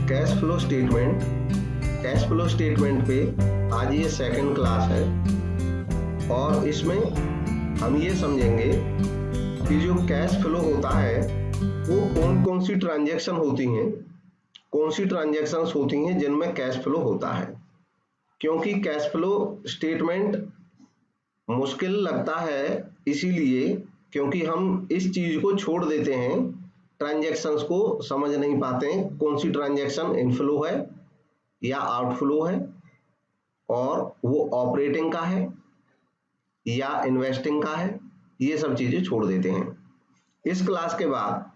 Cash flow statement पे आज ये सेकंड क्लास है और इसमें हम ये समझेंगे कि जो कैश फ्लो होता है वो कौन कौन सी ट्रांजैक्शन होती हैं, कौन सी ट्रांजैक्शंस होती हैं जिनमें कैश फ्लो होता है। क्योंकि कैश फ्लो स्टेटमेंट मुश्किल लगता है इसीलिए क्योंकि हम इस चीज को छोड़ देते हैं, ट्रांजैक्शंस को समझ नहीं पाते हैं कौन सी ट्रांजैक्शन इनफ्लो है या आउटफ्लो है और वो ऑपरेटिंग का है या इन्वेस्टिंग का है, ये सब चीजें छोड़ देते हैं। इस क्लास के बाद,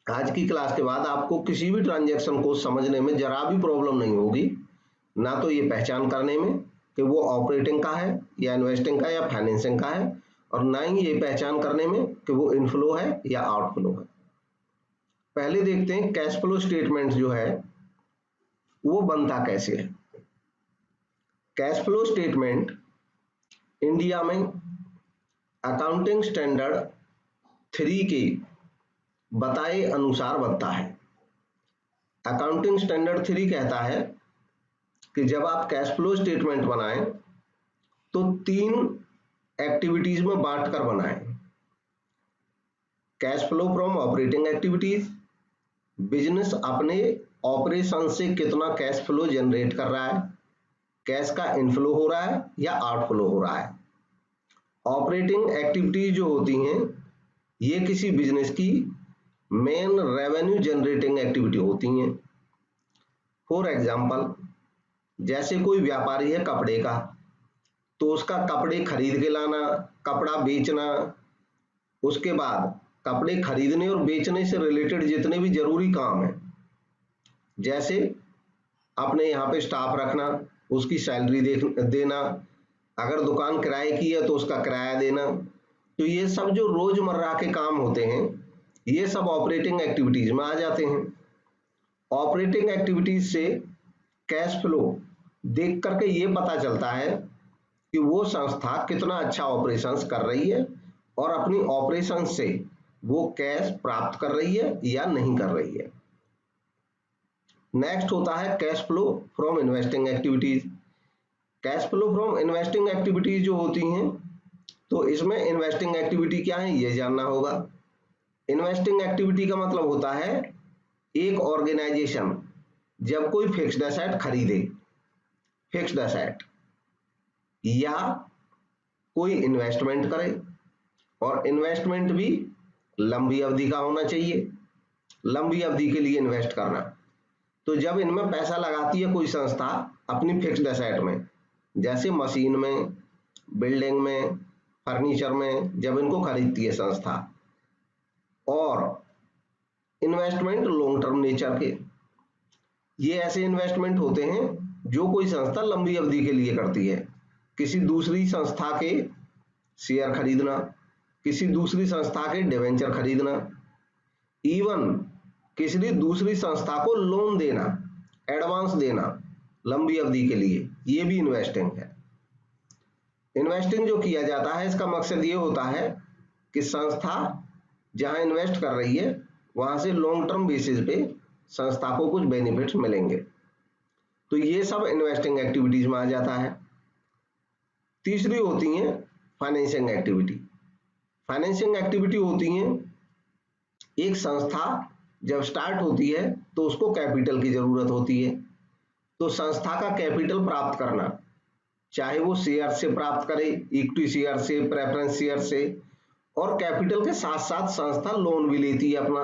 आज की क्लास के बाद आपको किसी भी ट्रांजैक्शन को समझने में जरा भी प्रॉब्लम नहीं होगी, ना तो ये पहचान करने में कि वो ऑपरेटिंग का है या इन्वेस्टिंग का या फाइनेंसिंग का है, और ना ही ये पहचान करने में कि वो इनफ्लो है या आउटफ्लो है। पहले देखते हैं कैश फ्लो स्टेटमेंट जो है वो बनता कैसे है। कैश फ्लो स्टेटमेंट इंडिया में अकाउंटिंग स्टैंडर्ड 3 के बताए अनुसार बनता है। अकाउंटिंग स्टैंडर्ड 3 कहता है कि जब आप कैश फ्लो स्टेटमेंट बनाएं तो 3 एक्टिविटीज में बांट कर बनाएं। Cash flow from operating activities, business अपने ऑपरेशन से कितना कैश फ्लो जनरेट कर रहा है, कैश का इनफ्लो हो रहा है या आउटफ्लो हो रहा है। ऑपरेटिंग एक्टिविटीज जो होती हैं ये किसी बिजनेस की मेन रेवेन्यू जनरेटिंग एक्टिविटी होती हैं। फॉर एग्जांपल, जैसे कोई व्यापारी है कपड़े का, तो उसका कपड़े खरीद के लाना, कपड़ा बेचना, उसके बाद कपड़े खरीदने और बेचने से रिलेटेड जितने भी जरूरी काम है, जैसे अपने यहाँ पे स्टाफ रखना, उसकी सैलरी देना, अगर दुकान किराए की है तो उसका किराया देना, तो ये सब जो रोजमर्रा के काम होते हैं ये सब ऑपरेटिंग एक्टिविटीज में आ जाते हैं। ऑपरेटिंग एक्टिविटीज से कैश फ्लो देख करके ये पता चलता है कि वो संस्था कितना अच्छा ऑपरेशंस कर रही है और अपनी ऑपरेशन से वो कैश प्राप्त कर रही है या नहीं कर रही है। नेक्स्ट होता है cash flow from investing activities. Cash flow from investing activities जो होती हैं तो इसमें इन्वेस्टिंग एक्टिविटी क्या है ये जानना होगा। इन्वेस्टिंग एक्टिविटी का मतलब होता है एक ऑर्गेनाइजेशन जब कोई फिक्स्ड एसेट खरीदे, फिक्स्ड एसेट, या कोई इन्वेस्टमेंट करे, और इन्वेस्टमेंट भी लंबी अवधि का होना चाहिए, लंबी अवधि के लिए इन्वेस्ट करना। तो जब इनमें पैसा लगाती है कोई संस्था अपनी फिक्स्ड एसेट में, जैसे मशीन में, बिल्डिंग में, फर्नीचर में, जब इनको खरीदती है संस्था, और इन्वेस्टमेंट लॉन्ग टर्म नेचर के, ये ऐसे इन्वेस्टमेंट होते हैं जो कोई संस्था लंबी अवधि के लिए करती है। किसी दूसरी संस्था के शेयर खरीदना, किसी दूसरी संस्था के डिवेंचर खरीदना, इवन किसी दूसरी संस्था को लोन देना, एडवांस देना लंबी अवधि के लिए, ये भी इन्वेस्टिंग है। इन्वेस्टिंग जो किया जाता है इसका मकसद ये होता है कि संस्था जहां इन्वेस्ट कर रही है वहां से लॉन्ग टर्म बेसिस पे संस्था को कुछ बेनिफिट्स मिलेंगे, तो ये सब इन्वेस्टिंग एक्टिविटीज में आ जाता है। तीसरी होती है फाइनेंसिंग एक्टिविटी। फाइनेंसिंग एक्टिविटी होती हैं एक संस्था जब स्टार्ट होती है तो उसको कैपिटल की जरूरत होती है, तो संस्था का कैपिटल प्राप्त करना, चाहे वो शेयर से प्राप्त करे, इक्विटी शेयर से, प्रेफरेंस शेयर से, और कैपिटल के साथ साथ संस्था लोन भी लेती है अपना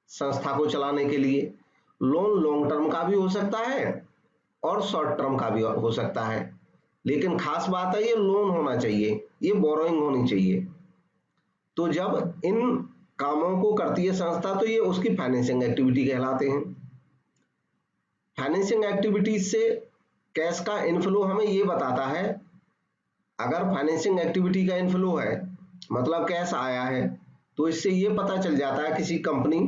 संस्था को चलाने के लिए। लोन लॉन्ग टर्म का भी हो सकता है और शॉर्ट टर्म का भी हो सकता है, लेकिन खास बात है ये लोन होना चाहिए, ये बोरोइंग होनी चाहिए। तो जब इन कामों को करती है संस्था तो ये उसकी फाइनेंसिंग एक्टिविटी कहलाते हैं। फाइनेंसिंग एक्टिविटीज से कैश का इनफ्लो हमें ये बताता है, अगर फाइनेंसिंग एक्टिविटी का इनफ्लो है मतलब कैश आया है, तो इससे ये पता चल जाता है किसी कंपनी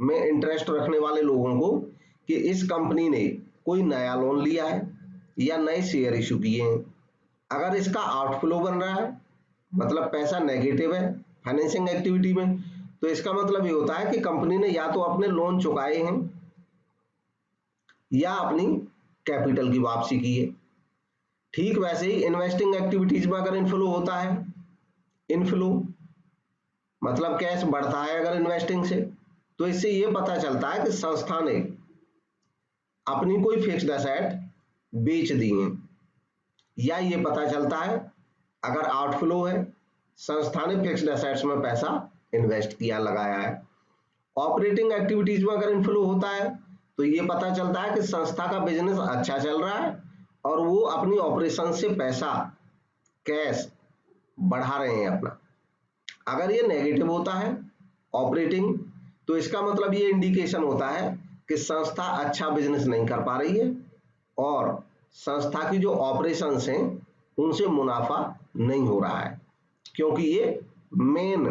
में इंटरेस्ट रखने वाले लोगों को कि इस कंपनी ने कोई नया लोन लिया है या नए शेयर इशू किए हैं। अगर इसका आउटफ्लो बन रहा है मतलब पैसा नेगेटिव है फाइनेंसिंग एक्टिविटी में, तो इसका मतलब ये होता है कि कंपनी ने या तो अपने लोन चुकाए हैं या अपनी कैपिटल की वापसी की है। ठीक वैसे ही इन्वेस्टिंग एक्टिविटीज में अगर इनफ्लो होता है, इनफ्लो मतलब कैश बढ़ता है अगर इन्वेस्टिंग से, तो इससे ये पता चलता है कि संस्था ने अपनी कोई फिक्स्ड एसेट बेच दी है, या ये पता चलता है अगर आउटफ्लो है, संस्था ने फिक्स्ड एसेट्स में पैसा इन्वेस्ट किया, लगाया है। ऑपरेटिंग एक्टिविटीज में अगर इनफ्लो होता है तो ये पता चलता है कि संस्था का बिजनेस अच्छा चल रहा है और वो अपनी ऑपरेशन से पैसा, कैश बढ़ा रहे हैं अपना। अगर ये नेगेटिव होता है ऑपरेटिंग, तो इसका मतलब ये इंडिकेशन होता है कि संस्था अच्छा बिजनेस नहीं कर पा रही है और संस्था की जो ऑपरेशंस हैं उनसे मुनाफा नहीं हो रहा है, क्योंकि ये main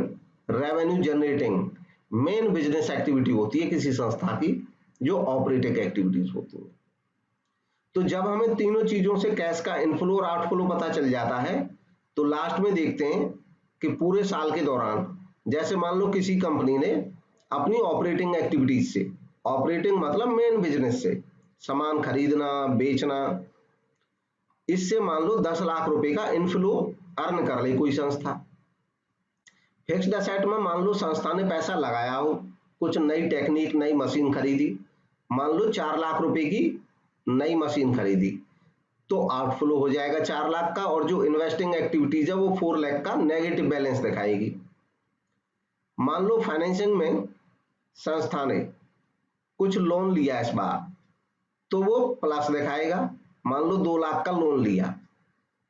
revenue generating main business activity होती है किसी संस्था की, जो ऑपरेटिंग एक्टिविटीज होती हैं। तो जब हमें तीनों चीजों से कैश का इनफ्लो और आउटफ्लो पता चल जाता है, तो लास्ट में देखते हैं कि पूरे साल के दौरान, जैसे मान लो किसी कंपनी ने अपनी ऑपरेटिंग एक्टिविटीज से, ऑपरेटिंग मतलब मेन बिजनेस से, सामान खरीदना, बेचना, इससे मान लो 10 लाख रुपए का इनफ्लो अर्न कर ले कोई संस्था। फिक्स्ड एसेट में मान लो संस्था ने पैसा लगाया हो, कुछ नई टेक्निक, नई मशीन खरीदी, मान लो 4 लाख रुपए की नई मशीन खरीदी, तो आउटफ्लो हो जाएगा 4 लाख का, और जो इन्वेस्टिंग एक्टिविटीज है वो 4 लाख का नेगेटिव बैलेंस दिखाएगी। मान लो फाइनेंसिंग में संस्था ने कुछ लोन लिया इस बार, तो वो प्लस दिखाएगा, मान लो 2 लाख का लोन लिया।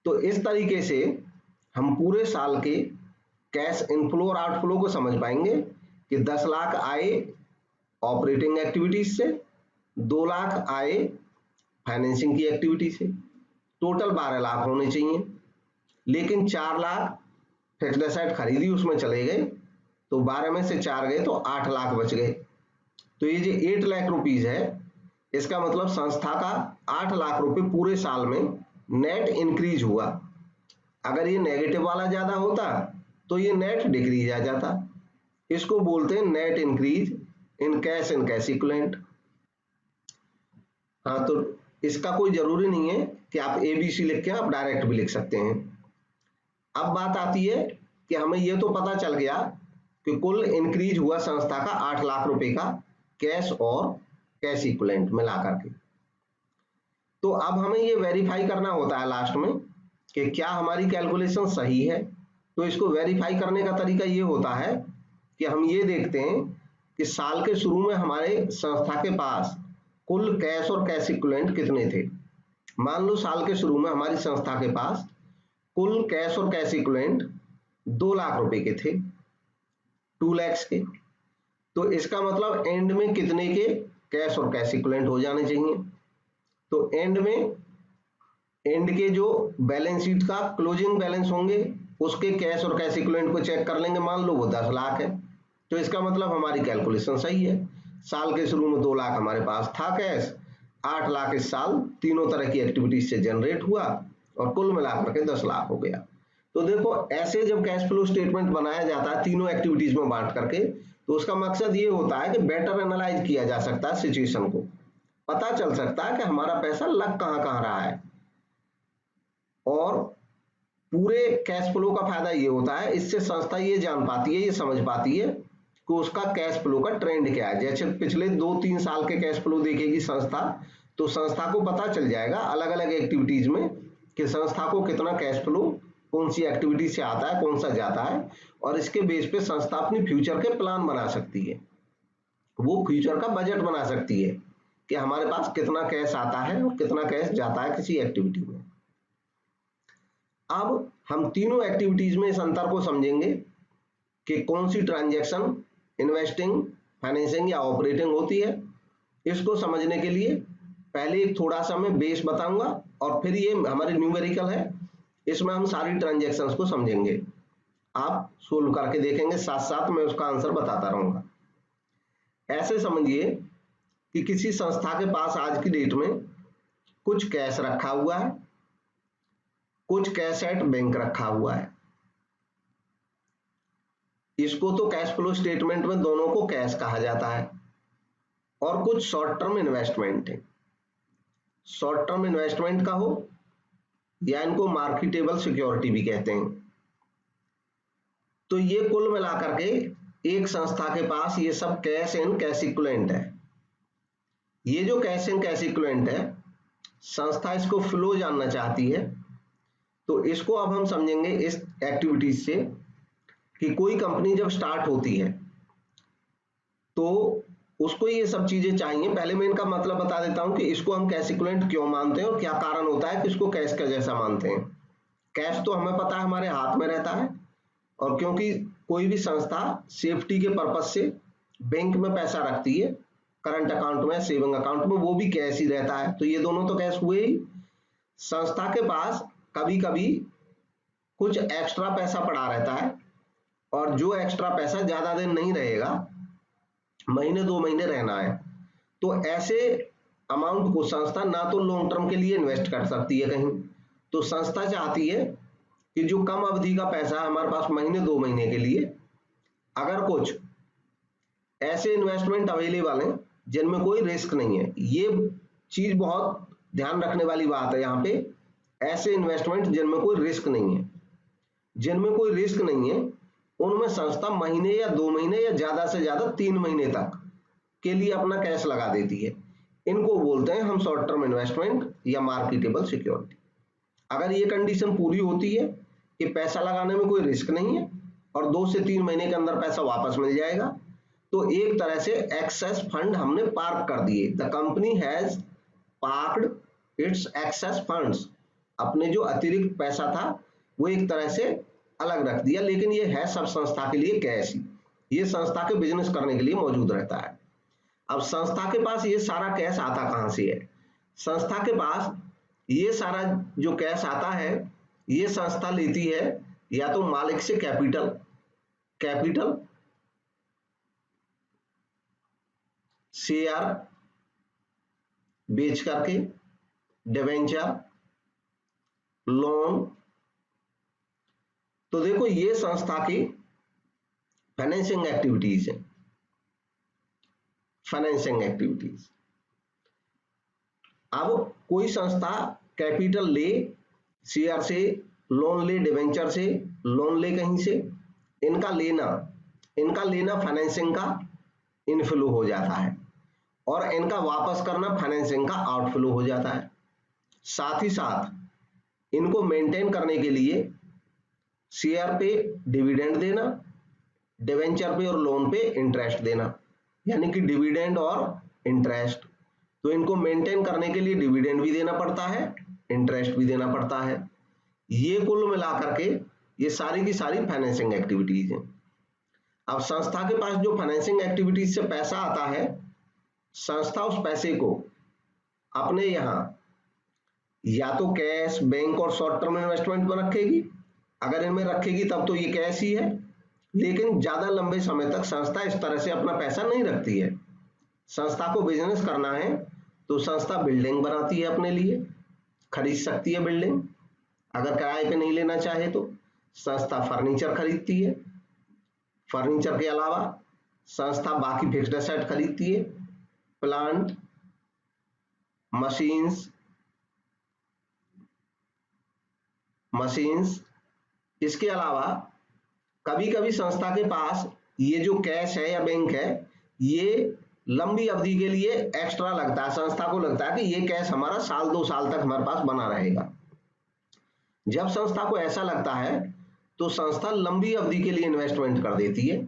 तो इस तरीके से हम पूरे साल के कैश इनफ्लो और आउटफ्लो को समझ पाएंगे कि 10 लाख आए ऑपरेटिंग एक्टिविटीज से, 2 लाख आए फाइनेंसिंग की एक्टिविटी से, टोटल 12 लाख होने चाहिए। लेकिन 4 लाख फिक्स्ड एसेट खरीदी उसमें चले गए, तो 12 में से 4 गए तो 8 लाख बच गए। तो ये जो 8 लाख रुपीज है, इसका मतलब संस्था का 8 लाख रुपए पूरे साल में नेट इंक्रीज हुआ। अगर ये नेगेटिव वाला ज्यादा होता तो ये नेट डिक्रीज आ जाता। इसको बोलते हैं net increase in cash equivalent. हाँ, तो इसका कोई जरूरी नहीं है कि आप ABC लिख के आप डायरेक्ट भी लिख सकते हैं। अब बात आती है कि हमें ये तो पता चल गया कि कुल इंक्रीज हुआ संस्था का 8 लाख रुपए का कैश और कैश इक्विवेलेंट मिलाकर के। तो अब हमें ये वेरीफाई करना होता है लास्ट में कि क्या हमारी कैलकुलेशन सही है। तो इसको वेरीफाई करने का तरीका ये होता है कि हम ये देखते हैं कि साल के शुरू में हमारे संस्था के पास कुल कैश और कैश इक्विवेलेंट कितने थे। मान लो साल के शुरू में हमारी संस्था के पास कुल कैश और कैश इक्विवेलेंट 2 लाख रुपए के थे, 2 लाख के। तो इसका मतलब एंड में कितने के कैश और कैश इक्विवेलेंट हो जाने चाहिए। तो एंड के जो बैलेंस शीट का क्लोजिंग बैलेंस होंगे, उसके कैश और कैश इक्विवेलेंट को चेक कर लेंगे, मान लो वो 10 लाख है, तो इसका मतलब हमारी कैलकुलेशन सही है। साल के शुरू में 2 लाख हमारे पास था कैश, 8 लाख इस साल तीनों तरह की एक्टिविटीज से जनरेट हुआ और कुल मिलाकर के 10 लाख हो गया। तो देखो, ऐसे जब कैश फ्लो स्टेटमेंट बनाया जाता है तीनों एक्टिविटीज में बांट करके, तो उसका मकसद ये होता है कि बेटर एनालाइज किया जा सकता है सिचुएशन को, पता चल सकता है कि हमारा पैसा लग कहां कहां रहा है। और पूरे कैश फ्लो का फायदा ये होता है, इससे संस्था ये जान पाती है, ये समझ पाती है कि उसका कैश फ्लो का ट्रेंड क्या है। जैसे पिछले 2-3 साल के कैश फ्लो देखेगी संस्था, तो संस्था को पता चल जाएगा अलग अलग एक्टिविटीज में कि संस्था को कितना कैश फ्लो कौन सी एक्टिविटी से आता है, कौन सा जाता है, और इसके बेस पे संस्था अपनी फ्यूचर के प्लान बना सकती है, वो फ्यूचर का बजट बना सकती है कि हमारे पास कितना कैश आता है और कितना कैश जाता है किसी एक्टिविटी में। अब हम तीनों एक्टिविटीज में इस अंतर को समझेंगे कि कौन सी ट्रांजैक्शन इन्वेस्टिंग, फाइनेंसिंग या ऑपरेटिंग होती है। इसको समझने के लिए पहले एक थोड़ा सा मैं बेस बताऊंगा और फिर ये हमारे न्यूमेरिकल है, इसमें हम सारी ट्रांजैक्शंस को समझेंगे। आप सोल्व करके देखेंगे, साथ साथ मैं उसका आंसर बताता रहूंगा। ऐसे समझिए कि किसी संस्था के पास आज की डेट में कुछ कैश रखा हुआ है, कुछ कैश एट बैंक रखा हुआ है। इसको तो कैश फ्लो स्टेटमेंट में दोनों को कैश कहा जाता है। और कुछ शॉर्ट टर्म इन्वेस्टमेंट है, शॉर्ट टर्म इन्वेस्टमेंट का हो या इनको मार्केटेबल सिक्योरिटी भी कहते हैं। तो ये कुल मिलाकर के एक संस्था के पास ये सब कैश एंड कैश इक्विवेलेंट है। ये जो कैश एंड कैश इक्विवेलेंट है, संस्था इसको फ्लो जानना चाहती है, तो इसको अब हम समझेंगे इस एक्टिविटीज से कि कोई कंपनी जब स्टार्ट होती है तो उसको ये सब चीजें चाहिए। पहले मैं इनका मतलब बता देता हूं कि इसको हम कैश इक्विवेलेंट क्यों मानते हैं और क्या कारण होता है कि इसको कैश का जैसा मानते हैं। कैश तो हमें पता है हमारे हाथ में रहता है, और क्योंकि कोई भी संस्था सेफ्टी के पर्पज से बैंक में पैसा रखती है, करंट अकाउंट में, सेविंग अकाउंट में, वो भी कैश ही रहता है, तो ये दोनों तो कैश हुए ही। संस्था के पास कभी कभी कुछ एक्स्ट्रा पैसा पड़ा रहता है, और जो एक्स्ट्रा पैसा ज्यादा दिन नहीं रहेगा, महीने 2 महीने रहना है, तो ऐसे अमाउंट को संस्था ना तो लॉन्ग टर्म के लिए इन्वेस्ट कर सकती है कहीं, तो संस्था चाहती है कि जो कम अवधि का पैसा हमारे पास महीने 2 महीने के लिए, अगर कुछ ऐसे इन्वेस्टमेंट अवेलेबल हैं जिनमें कोई रिस्क नहीं है। ये चीज बहुत ध्यान रखने वाली बात है यहाँ पे, ऐसे इन्वेस्टमेंट जिनमें कोई रिस्क नहीं है। जिनमें कोई रिस्क नहीं है उनमें संस्था महीने या 2 महीने या ज्यादा से ज्यादा 3 महीने तक के लिए अपना कैश लगा देती है। इनको बोलते हैं हम शॉर्ट टर्म इन्वेस्टमेंट या मार्केटेबल सिक्योरिटी। अगर ये कंडीशन पूरी होती है कि पैसा लगाने में कोई रिस्क नहीं है और 2 से 3 महीने के अंदर पैसा वापस मिल जाएगा, तो एक तरह से एक्सेस फंड हमने पार्क कर दिए। The company has parked its axis funds. अपने जो अतिरिक्त पैसा था वो एक तरह से अलग रख दिया, लेकिन ये है सब संस्था के लिए कैश ही। ये संस्था के बिजनेस करने के लिए मौजूद रहता है। अब संस्था के पास ये सारा कैश आता कहां से है? संस्था के पास ये सारा जो कैश आता है, ये संस्था लेती है या तो मालिक से कैपिटल, शेयर बेच करके, डिवेंचर, लोन। तो देखो ये संस्था की फाइनेंसिंग एक्टिविटीज है। फाइनेंसिंग एक्टिविटीज, अब कोई संस्था कैपिटल ले, शेयर से लोन ले, डिवेंचर से लोन ले, कहीं से इनका लेना फाइनेंसिंग का इनफ्लो हो जाता है, और इनका वापस करना फाइनेंसिंग का आउटफ्लो हो जाता है। साथ ही साथ इनको मेंटेन करने के लिए शेयर पे डिविडेंड देना, डिवेंचर पे और लोन पे इंटरेस्ट देना, यानी कि डिविडेंड और इंटरेस्ट। तो इनको मेंटेन करने के लिए डिविडेंड भी देना पड़ता है, इंटरेस्ट भी देना पड़ता है। ये कुल मिलाकर के ये सारी की सारी फाइनेंसिंग एक्टिविटीज हैं। अब संस्था के पास जो फाइनेंसिंग एक्टिविटीज से पैसा आता है, संस्था उस पैसे को अपने यहां या तो कैश, बैंक और शॉर्ट टर्म इन्वेस्टमेंट में रखेगी। अगर इनमें रखेगी तब तो ये कैश ही है, लेकिन ज्यादा लंबे समय तक संस्था इस तरह से अपना पैसा नहीं रखती है। संस्था को बिजनेस करना है तो संस्था बिल्डिंग बनाती है, अपने लिए खरीद सकती है बिल्डिंग। अगर किराए पे नहीं लेना चाहे तो संस्था फर्नीचर खरीदती है। फर्नीचर के अलावा संस्था बाकी फिक्स्ड एसेट खरीदती है, प्लांट, मशीन्स। इसके अलावा कभी कभी संस्था के पास ये जो कैश है या बैंक है, ये लंबी अवधि के लिए एक्स्ट्रा लगता है। संस्था को लगता है कि ये कैश हमारा 1-2 साल तक हमारे पास बना रहेगा। जब संस्था को ऐसा लगता है तो संस्था लंबी अवधि के लिए इन्वेस्टमेंट कर देती है।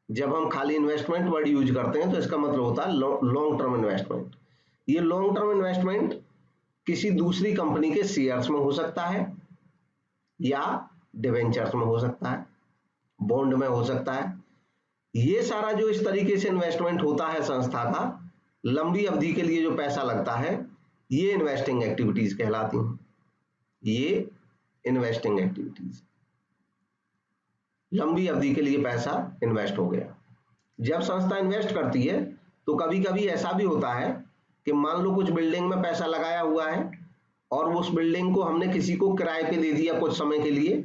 जब हम खाली इन्वेस्टमेंट वर्ड यूज करते हैं तो इसका मतलब होता है लॉन्ग टर्म इन्वेस्टमेंट। ये लॉन्ग टर्म इन्वेस्टमेंट किसी दूसरी कंपनी के शेयर्स में हो सकता है, या डिवेंचर्स में हो सकता है, बॉन्ड में हो सकता है। ये सारा जो इस तरीके से इन्वेस्टमेंट होता है संस्था का, लंबी अवधि के लिए जो पैसा लगता है, ये इन्वेस्टिंग एक्टिविटीज कहलाती हैं। ये इन्वेस्टिंग एक्टिविटीज, लंबी अवधि के लिए पैसा इन्वेस्ट हो गया। जब संस्था इन्वेस्ट करती है तो कभी कभी ऐसा भी होता है कि मान लो कुछ बिल्डिंग में पैसा लगाया हुआ है और उस बिल्डिंग को हमने किसी को किराए पे दे दिया कुछ समय के लिए,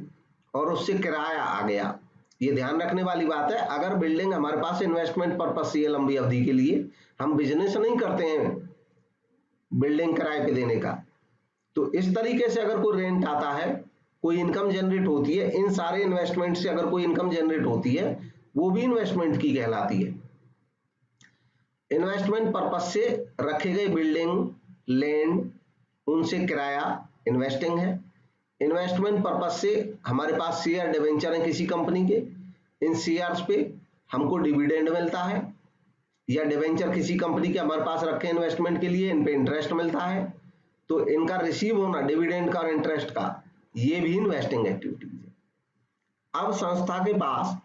और उससे किराया आ गया। ये ध्यान रखने वाली बात है, अगर बिल्डिंग हमारे पास इन्वेस्टमेंट पर्पस से है लंबी अवधि के लिए, हम बिजनेस नहीं करते हैं, बिल्डिंग किराए पे देने का। तो इस तरीके से अगर कोई रेंट आता है, कोई इनकम जनरेट होती है, इन सारे इन्वेस्टमेंट से अगर कोई इनकम जनरेट होती है, वो भी इन्वेस्टमेंट की कहलाती है। इन्वेस्टमेंट पर्पज से रखे गए बिल्डिंग, लैंड, उनसे किराया इन्वेस्टिंग है। इन्वेस्टमेंट पर्पज से हमारे पास शेयर डिवेंचर है किसी कंपनी के, इन शेयर्स पे हमको डिविडेंड मिलता है, या डिवेंचर किसी कंपनी के हमारे पास रखे इन्वेस्टमेंट के लिए, इन पे इंटरेस्ट मिलता है। तो इनका रिसीव होना डिविडेंड का और इंटरेस्ट का, ये भी इन्वेस्टिंग एक्टिविटीज है। अब संस्था के पास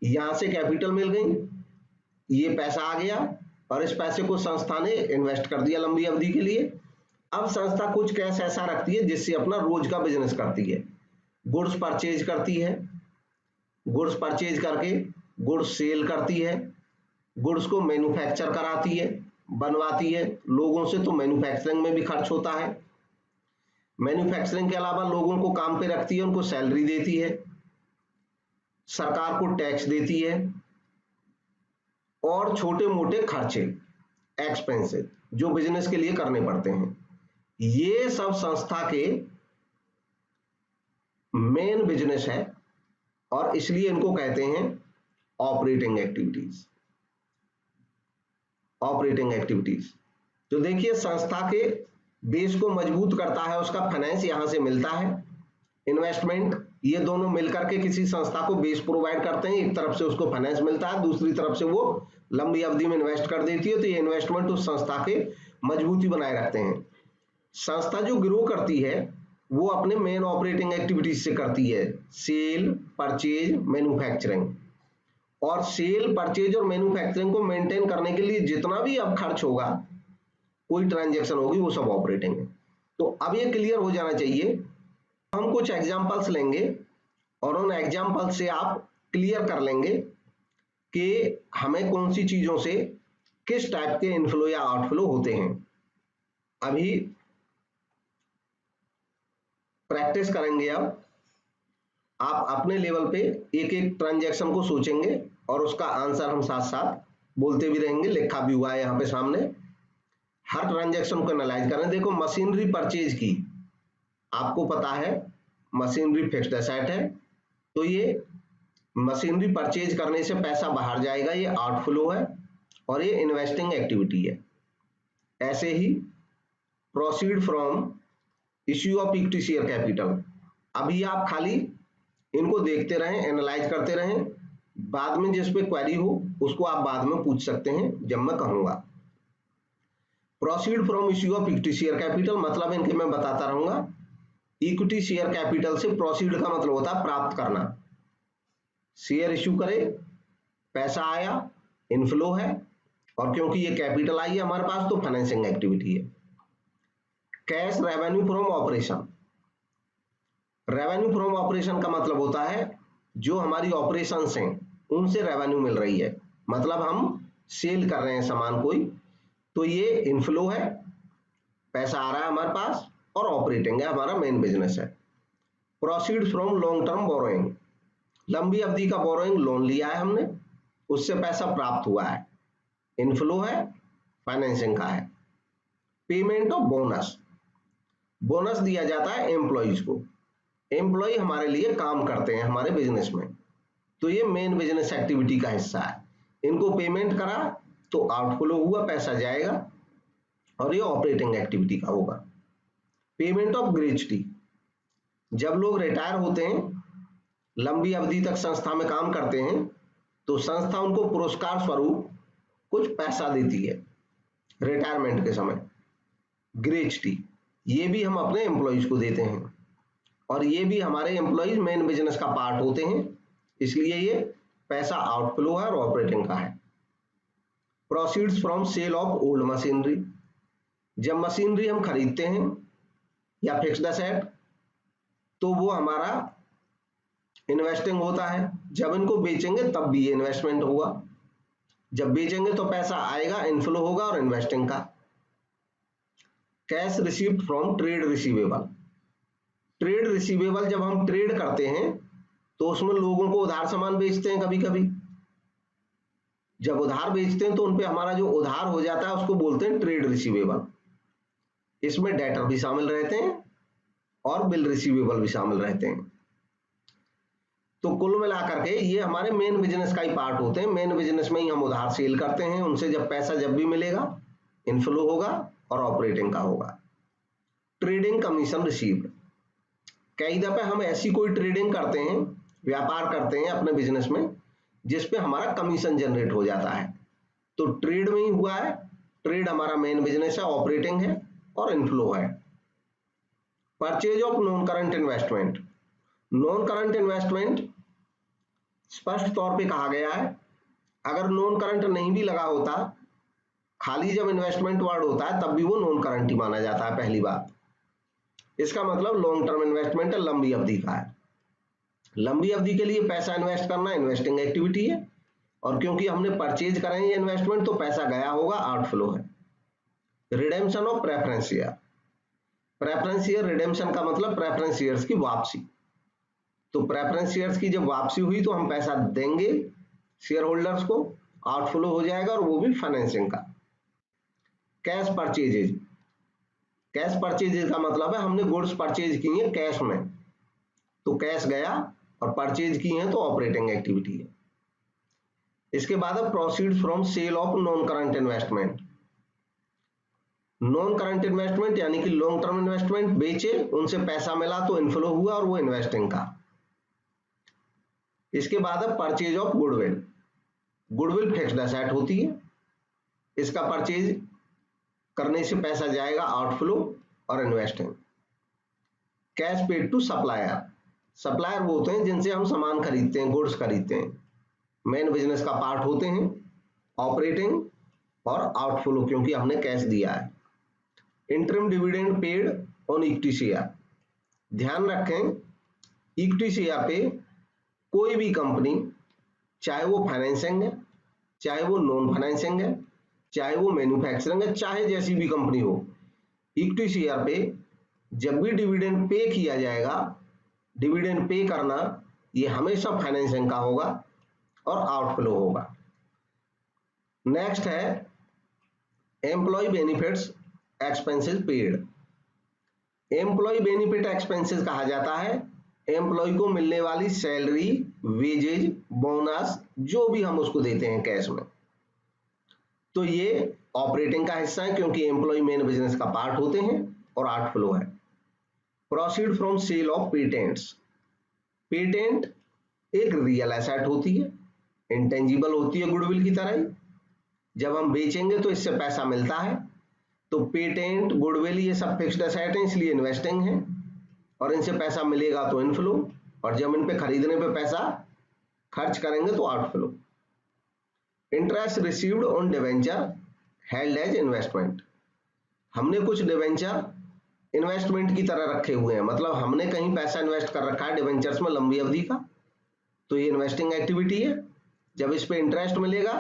यहां से कैपिटल मिल गई, ये पैसा आ गया और इस पैसे को संस्था ने इन्वेस्ट कर दिया लंबी अवधि के लिए। अब संस्था कुछ कैश ऐसा रखती है जिससे अपना रोज का बिजनेस करती है, गुड्स परचेज करती है, गुड्स परचेज करके गुड्स सेल करती है, गुड्स को मैन्युफैक्चर कराती है, बनवाती है लोगों से, तो मैन्युफैक्चरिंग में भी खर्च होता है। मैन्युफैक्चरिंग के अलावा लोगों को काम पे रखती है, उनको सैलरी देती है, सरकार को टैक्स देती है, और छोटे मोटे खर्चे, एक्सपेंसेस जो बिजनेस के लिए करने पड़ते हैं, ये सब संस्था के मेन बिजनेस है और इसलिए इनको कहते हैं ऑपरेटिंग एक्टिविटीज। ऑपरेटिंग एक्टिविटीज तो देखिए, संस्था के बेस को मजबूत करता है उसका फाइनेंस, यहां से मिलता है, इन्वेस्टमेंट, ये दोनों मिलकर के किसी संस्था को बेस प्रोवाइड करते हैं। एक तरफ से उसको फाइनेंस मिलता है, दूसरी तरफ से वो लंबी अवधि में इन्वेस्ट कर देती है, तो ये इन्वेस्टमेंट उस संस्था के मजबूती बनाए रखते हैं। संस्था जो ग्रो करती है वो अपने मेन ऑपरेटिंग एक्टिविटीज से करती है, सेल, परचेज, मैन्युफैक्चरिंग। और सेल, परचेज और मैन्युफैक्चरिंग को मेंटेन करने के लिए जितना भी अब खर्च होगा, कोई ट्रांजैक्शन होगी, वो सब ऑपरेटिंग है। तो अब ये क्लियर हो जाना चाहिए। हम कुछ एग्जांपल्स लेंगे और उन एग्जांपल से आप क्लियर कर लेंगे कि हमें कौन सी चीजों से किस टाइप के इनफ्लो या आउटफ्लो होते हैं। अभी प्रैक्टिस करेंगे। अब आप अपने लेवल पे एक एक ट्रांजैक्शन को सोचेंगे और उसका आंसर हम साथ साथ बोलते भी रहेंगे, लिखा भी हुआ है यहाँ पे सामने। हर ट्रांजैक्शन को एनालाइज करें। देखो, मशीनरी परचेज की, आपको पता है मशीनरी फिक्स्ड एसेट है, तो ये मशीनरी परचेज करने से पैसा बाहर जाएगा, ये आउटफ्लो है और ये इन्वेस्टिंग एक्टिविटी है। ऐसे ही proceed from issue of equity share capital, अभी आप खाली इनको देखते रहें, एनालाइज करते रहें, बाद में जिस पे क्वेरी हो उसको आप बाद में पूछ सकते हैं जब मैं कहूंगा। Proceed from issue of equity share capital मतलब इनके मैं बताता रहूंगा। इक्विटी शेयर कैपिटल से प्रोसीड का मतलब होता है प्राप्त करना। शेयर इश्यू करे, पैसा आया, इनफ्लो है, और क्योंकि ये कैपिटल आई है हमारे पास तो फाइनेंसिंग एक्टिविटी है। Cash revenue from operation, revenue from operation का मतलब होता है जो हमारी ऑपरेशंस हैं उनसे रेवेन्यू मिल रही है, मतलब हम सेल कर रहे हैं सामान कोई, तो ये इनफ्लो है, पैसा आ रहा है हमारे पास, और ऑपरेटिंग है, हमारा मेन बिजनेस है। Proceed from long term borrowing, लंबी अवधि का बोरोइंग, लोन लिया है हमने, उससे पैसा प्राप्त हुआ है, इनफ्लो है, फाइनेंसिंग का है। पेमेंट ऑफ बोनस, बोनस दिया जाता है एम्प्लॉइज को, एम्प्लॉय हमारे लिए काम करते हैं हमारे बिजनेस में, तो ये मेन बिजनेस एक्टिविटी का हिस्सा है। इनको पेमेंट करा तो आउटफ्लो हुआ, पैसा जाएगा, और ये ऑपरेटिंग एक्टिविटी का होगा। पेमेंट ऑफ ग्रेच्युटी, जब लोग रिटायर होते हैं, लंबी अवधि तक संस्था में काम करते हैं, तो संस्था उनको पुरस्कार स्वरूप कुछ पैसा देती है रिटायरमेंट के समय, ग्रेच्युटी। ये भी हम अपने एम्प्लॉइज को देते हैं, और ये भी हमारे एम्प्लॉइज मेन बिजनेस का पार्ट होते हैं, इसलिए ये पैसा आउटफ्लो है और ऑपरेटिंग का है। Proceeds from sale of old machinery, जब मशीनरी हम खरीदते हैं या फिक्स्ड एसेट, तो वो हमारा इन्वेस्टिंग होता है, जब इनको बेचेंगे तब भी ये इन्वेस्टमेंट होगा, जब बेचेंगे तो पैसा आएगा, इनफ्लो होगा और इन्वेस्टिंग का। Cash received from trade receivable, trade receivable जब हम ट्रेड करते हैं तो उसमें लोगों को उधार सामान बेचते हैं, कभी कभी जब उधार बेचते हैं तो उनपे हमारा जो उधार हो जाता है उसको बोलते हैं ट्रेड रिसीवेबल। इसमें डेटर भी शामिल रहते हैं और बिल रिसीवेबल भी शामिल रहते हैं। तो कुल मिलाकर के ये हमारे मेन बिजनेस का ही पार्ट होते हैं। मेन बिजनेस में ही हम उधार सेल करते हैं, उनसे जब पैसा जब भी मिलेगा इनफ्लो होगा और ऑपरेटिंग का होगा। ट्रेडिंग कमीशन रिसीव्ड, कई दफे हम ऐसी कोई ट्रेडिंग करते हैं, व्यापार करते हैं अपने बिजनेस में जिसपे हमारा कमीशन जनरेट हो जाता है, तो ट्रेड में ही हुआ है। ट्रेड हमारा मेन बिजनेस है, ऑपरेटिंग है और इनफ्लो है। Purchase of non current investment, non current investment स्पष्ट तौर पे कहा गया है, अगर नॉन करंट नहीं भी लगा होता, खाली जब इन्वेस्टमेंट वर्ड होता है तब भी वो नॉन करंट ही माना जाता है। पहली बात, इसका मतलब लॉन्ग टर्म इन्वेस्टमेंट है, लंबी अवधि का है। लंबी अवधि के लिए पैसा इन्वेस्ट करना इन्वेस्टिंग एक्टिविटी है, और क्योंकि हमने परचेज करा है ये इन्वेस्टमेंट तो पैसा गया होगा, आउटफ्लो है। Redemption of preference share, preference share redemption का मतलब प्रेफरेंस शेयर्स की वापसी। तो प्रेफरेंस शेयर्स की जब वापसी हुई तो हम पैसा देंगे शेयर होल्डर्स को, आउटफ्लो हो जाएगा और वो भी फाइनेंसिंग का। कैश परचेजेज, कैश परचेजेज का मतलब है हमने गुड्स परचेज की है कैश में, तो कैश गया, और परचेज की है तो ऑपरेटिंग एक्टिविटी है। इसके बाद है proceeds from sale of non current investment. Non current investment यानी कि लॉन्ग टर्म इन्वेस्टमेंट बेचे, उनसे पैसा मिला तो इनफ्लो हुआ और वो इन्वेस्टिंग का। इसके बाद है purchase of goodwill, goodwill fixed asset होती है, इसका परचेज करने से पैसा जाएगा आउटफ्लो और investing. Cash paid to supplier, supplier वो होते हैं जिनसे हम सामान खरीदते हैं, गुड्स खरीदते हैं, मेन बिजनेस का पार्ट होते हैं, ऑपरेटिंग और आउटफ्लो क्योंकि हमने कैश दिया है। Interim dividend paid on equity share, ध्यान रखें इक्विटी शेयर पे कोई भी कंपनी, चाहे वो फाइनेंसिंग है, चाहे वो नॉन फाइनेंसिंग है, चाहे वो मैन्युफैक्चरिंग है, चाहे जैसी भी कंपनी हो, इक्विटी शेयर पे जब भी डिविडेंड पे किया जाएगा, डिविडेंड पे करना ये हमेशा फाइनेंसिंग का होगा और आउटफ्लो होगा। नेक्स्ट है employ benefits expenses paid. Employ benefit expenses कहा जाता है एम्प्लॉय को मिलने वाली सैलरी, वेजेज, बोनस, जो भी हम उसको देते हैं कैश में, तो ये ऑपरेटिंग का हिस्सा है क्योंकि एम्प्लॉय मेन बिजनेस का पार्ट होते हैं और आउटफ्लो है। Proceed from sale of patents, patent एक रियल एसेट होती है, इंटेंजिबल होती है गुडविल की तरह ही, जब हम बेचेंगे तो इससे पैसा मिलता है, तो पेटेंट, गुडविल ये सब फिक्स्ड एसेट है इसलिए इन्वेस्टिंग है, और इनसे पैसा मिलेगा तो इनफ्लो, और जब इन पे खरीदने पे पैसा खर्च करेंगे तो outflow. Interest received on debenture held as investment, हमने कुछ डिवेंचर इन्वेस्टमेंट की तरह रखे हुए हैं, मतलब हमने कहीं पैसा इन्वेस्ट कर रखा है डिवेंचर्स में लंबी अवधि का, तो ये इन्वेस्टिंग एक्टिविटी है। जब इस पे इंटरेस्ट मिलेगा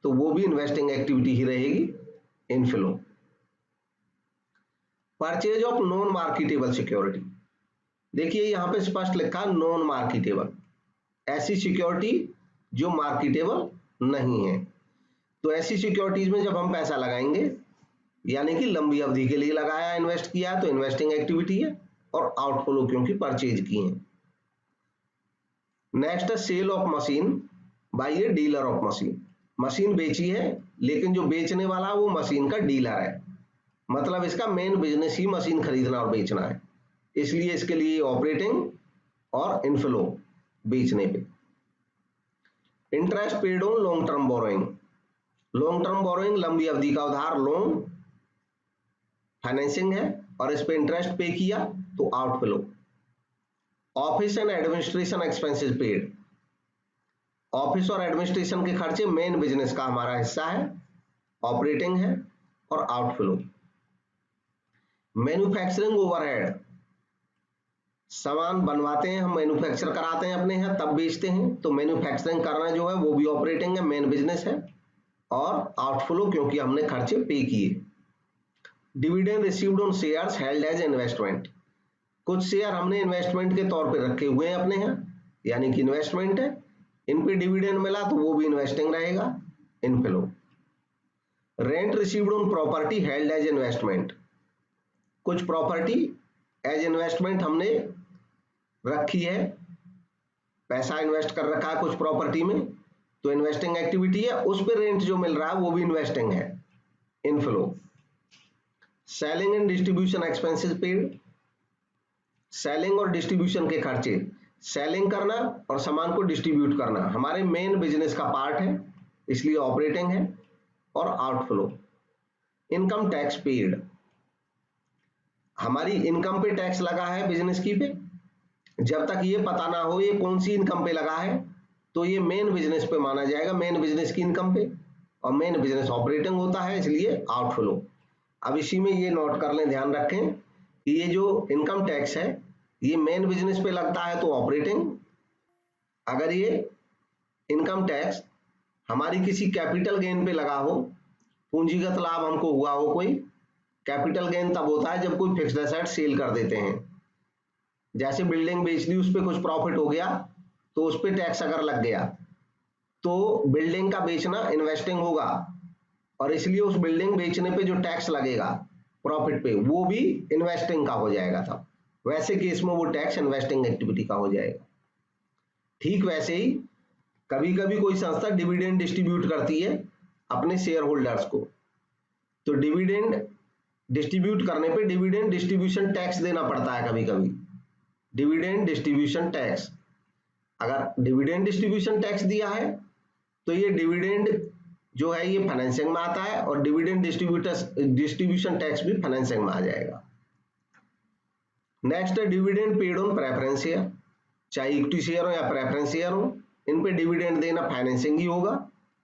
तो वो भी इन्वेस्टिंग एक्टिविटी ही रहेगी, inflow. Purchase of non marketable security, देखिए यहां पे स्पष्ट लिखा नॉन मार्केटेबल, ऐसी सिक्योरिटी जो मार्केटेबल नहीं है। तो ऐसी सिक्योरिटीज में जब हम पैसा लगाएंगे, यानी कि लंबी अवधि के लिए लगाया, इन्वेस्ट किया, तो इन्वेस्टिंग एक्टिविटी है, और आउटफ्लो क्योंकि परचेज की है। नेक्स्ट है sale of machine by a dealer of machine, machine बेची है लेकिन जो बेचने वाला वो मशीन का डीलर है, मतलब इसका मेन बिजनेस ही मशीन खरीदना और बेचना है, इसलिए इसके लिए ऑपरेटिंग और इनफ्लो बेचने पे। Interest paid on long term borrowing, long term borrowing लंबी अवधि का उधार, लोन फाइनेंसिंग है, और इस पे इंटरेस्ट पे किया तो outflow. Office and administration expenses paid, office और एडमिनिस्ट्रेशन के खर्चे मेन बिजनेस का हमारा हिस्सा है, ऑपरेटिंग है और आउटफ्लो। मैन्युफैक्चरिंग ओवरहेड, सामान बनवाते हैं हम, मैन्युफैक्चर कराते हैं अपने यहाँ, तब बेचते हैं, तो मैन्युफैक्चरिंग करना जो है वो भी ऑपरेटिंग है, मेन बिजनेस है, और आउटफ्लो क्योंकि हमने खर्चे पे किए। Dividend received on shares held as investment, कुछ शेयर हमने इन्वेस्टमेंट के तौर पे रखे हुए हैं अपने यहाँ, यानी कि इन्वेस्टमेंट है, इन पे डिविडेंड मिला तो वो भी इन्वेस्टिंग रहेगा, inflow. Rent received on property held as investment, कुछ प्रॉपर्टी एज इन्वेस्टमेंट हमने रखी है, पैसा इन्वेस्ट कर रखा है कुछ प्रॉपर्टी में, तो इन्वेस्टिंग एक्टिविटी है, उस पे रेंट जो मिल रहा है वो भी इन्वेस्टिंग है, inflow. Selling and distribution expenses paid, selling और डिस्ट्रीब्यूशन के खर्चे, सेलिंग करना और सामान को डिस्ट्रीब्यूट करना हमारे मेन बिजनेस का पार्ट है, इसलिए ऑपरेटिंग है। और आउटफ्लो, इनकम टैक्स पेड, हमारी इनकम पे टैक्स लगा है बिजनेस की पे, जब तक ये पता ना हो ये कौन सी इनकम पे लगा है तो ये मेन बिजनेस पे माना जाएगा, मेन बिजनेस की इनकम पे, और मेन बिजनेस ऑपरेटिंग होता है, इसलिए आउटफ्लो। अब इसी में ये नोट कर लें, ध्यान रखें कि ये जो इनकम टैक्स है ये मेन बिजनेस पे लगता है तो ऑपरेटिंग, अगर ये इनकम टैक्स हमारी किसी कैपिटल गेन पे लगा हो, पूंजीगत लाभ हमको हुआ हो कोई, कैपिटल गेन तब होता है जब कोई फिक्स्ड एसेट सेल कर देते हैं, जैसे बिल्डिंग बेच ली उस पर कुछ प्रॉफिट हो गया तो उस पर टैक्स अगर लग गया तो बिल्डिंग का बेचना इन्वेस्टिंग होगा, और इसलिए उस बिल्डिंग बेचने पे जो टैक्स लगेगा प्रॉफिट पे वो भी इन्वेस्टिंग का हो जाएगा, तब वैसे केस में वो टैक्स इन्वेस्टिंग एक्टिविटी का हो जाएगा। ठीक वैसे ही कभी कभी कोई संस्था डिविडेंड डिस्ट्रीब्यूट करती है अपने शेयर होल्डर्स को, तो डिविडेंड डिस्ट्रीब्यूट करने पे डिविडेंड डिस्ट्रीब्यूशन टैक्स देना पड़ता है कभी कभी, डिविडेंड डिस्ट्रीब्यूशन टैक्स। अगर डिविडेंड डिस्ट्रीब्यूशन टैक्स दिया है तो ये डिविडेंड जो है ये फाइनेंसिंग में आता है, और डिविडेंड डिस्ट्रीब्यूशन टैक्स भी फाइनेंसिंग में आ जाएगा। नेक्स्ट है dividend paid on preference share, चाहे इक्विटी शेयर हो या प्रेफरेंस शेयर हो, इन पे डिविडेंड देना फाइनेंसिंग ही होगा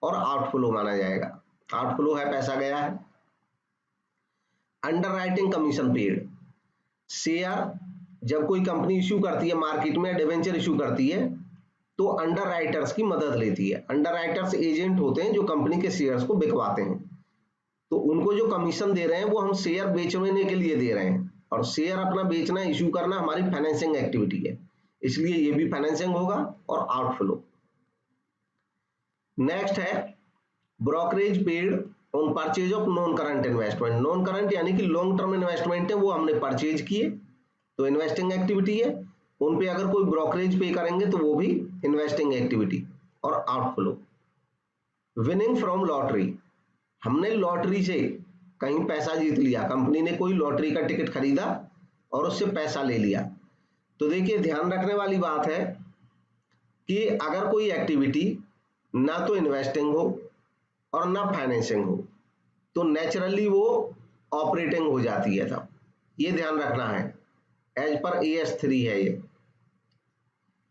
और आउटफ्लो माना जाएगा, आउटफ्लो है पैसा गया है। अंडरराइटिंग कमीशन पेड, शेयर जब कोई कंपनी इश्यू करती है मार्केट में, डिवेंचर इश्यू करती है तो अंडर राइटर्स की मदद लेती है। अंडर राइटर्स एजेंट होते हैं जो कंपनी के शेयर्स को बिकवाते हैं, तो उनको जो कमीशन दे रहे हैं वो हम शेयर बेचने के लिए दे रहे हैं, और शेयर अपना बेचना इश्यू करना हमारी फाइनेंसिंग एक्टिविटी है, इसलिए ये भी फाइनेंसिंग होगा और आउटफ्लो। नेक्स्ट है brokerage paid on purchase of non current investment, non current यानी कि लॉन्ग टर्म इन्वेस्टमेंट है वो हमने परचेज किए तो इन्वेस्टिंग एक्टिविटी है, उन पे अगर कोई ब्रोकरेज पे करेंगे तो वो भी इन्वेस्टिंग एक्टिविटी और आउटफ्लो। विनिंग फ्रॉम लॉटरी, हमने लॉटरी से कहीं पैसा जीत लिया, कंपनी ने कोई लॉटरी का टिकट खरीदा और उससे पैसा ले लिया, तो देखिए ध्यान रखने वाली बात है कि अगर कोई एक्टिविटी ना तो इन्वेस्टिंग हो और ना फाइनेंसिंग हो तो नेचुरली वो ऑपरेटिंग हो जाती है, तब ये ध्यान रखना है, एज पर AS3 है ये।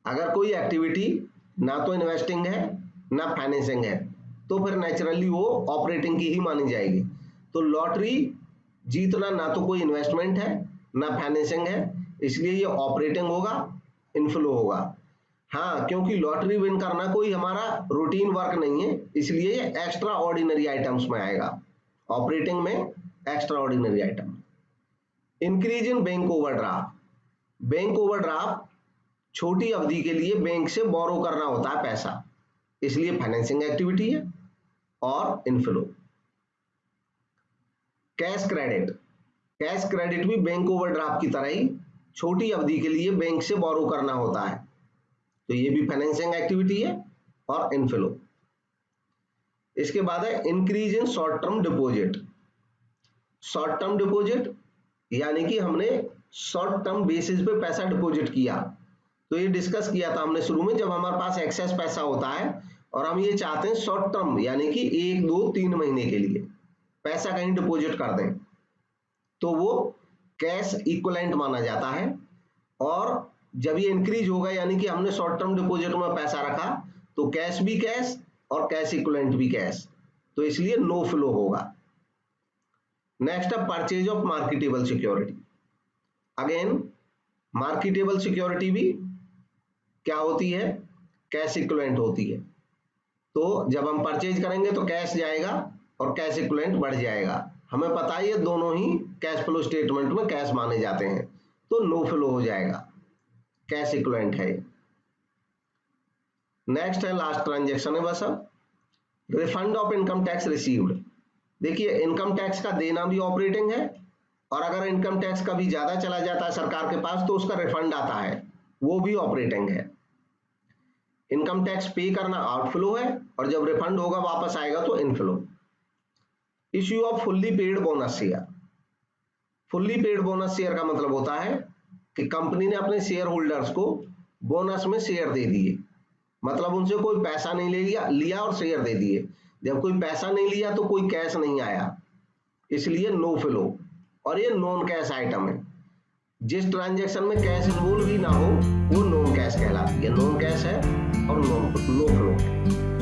अगर कोई एक्टिविटी ना तो इन्वेस्टिंग है ना फाइनेंसिंग है तो फिर नेचुरली वो ऑपरेटिंग की ही मानी जाएगी। तो लॉटरी जीतना ना तो कोई इन्वेस्टमेंट है ना फाइनेंसिंग है, इसलिए ये ऑपरेटिंग होगा, इनफ्लो होगा। हाँ, क्योंकि लॉटरी विन करना कोई हमारा रूटीन वर्क नहीं है, इसलिए ये एक्स्ट्रा ऑर्डिनरी आइटम्स में आएगा, ऑपरेटिंग में extra ordinary item. Increase in bank overdraft, bank overdraft छोटी अवधि के लिए बैंक से बोरो करना होता है पैसा, इसलिए फाइनेंसिंग एक्टिविटी है और inflow. Cash credit, cash credit भी बैंक ओवरड्राफ्ट की तरह ही छोटी अवधि के लिए बैंक से बोरो करना होता है, तो ये भी फाइनेंसिंग एक्टिविटी है और इनफ्लो। इसके बाद है increase in short term deposit. Short term deposit यानी कि हमने शॉर्ट टर्म बेसिस पे पैसा डिपॉजिट किया, तो ये डिस्कस किया था हमने शुरू में, जब हमारे पास एक्सेस पैसा होता है और हम ये चाहते हैं शॉर्ट टर्म यानी कि 1, 2, 3 महीने के लिए पैसा कहीं डिपॉजिट कर दें, तो वो कैश इक्विवेलेंट माना जाता है। और जब ये इंक्रीज होगा यानी कि हमने शॉर्ट टर्म डिपॉजिट में पैसा रखा तो कैश भी कैश और कैश इक्विवेलेंट भी कैश, तो इसलिए नो फ्लो होगा। नेक्स्ट है purchase of marketable security. Again marketable security भी क्या होती है, कैश इक्विवेलेंट होती है, तो जब हम परचेज करेंगे तो कैश जाएगा और कैश इक्विवेलेंट बढ़ जाएगा, हमें पता है ये दोनों ही कैश फ्लो स्टेटमेंट में कैश माने जाते हैं, तो नो फ्लो हो जाएगा, कैश इक्विवेलेंट है। नेक्स्ट है लास्ट ट्रांजैक्शन है बस अब, refund of income tax received. देखिए इनकम टैक्स का देना भी ऑपरेटिंग है और अगर इनकम टैक्स कभी ज्यादा चला जाता है सरकार के पास तो उसका रिफंड आता है, वो भी ऑपरेटिंग है। इनकम टैक्स पे करना आउटफ्लो है और जब रिफंड होगा वापस आएगा तो inflow. Issue off fully paid bonus share. Fully paid bonus share का मतलब होता है कि कंपनी ने अपने शेयर होल्डर्स को बोनस में शेयर दे दिए, मतलब उनसे कोई पैसा नहीं ले लिया और शेयर दे दिए। जब कोई पैसा नहीं लिया तो कोई कैश नहीं आया, इसलिए नो फ्लो, और ये नॉन कैश आइटम है। जिस ट्रांजैक्शन में कैश इन्वॉल्व भी ना हो वो नॉन कैश कहलाती है। नॉन कैश है और नो फ्लो।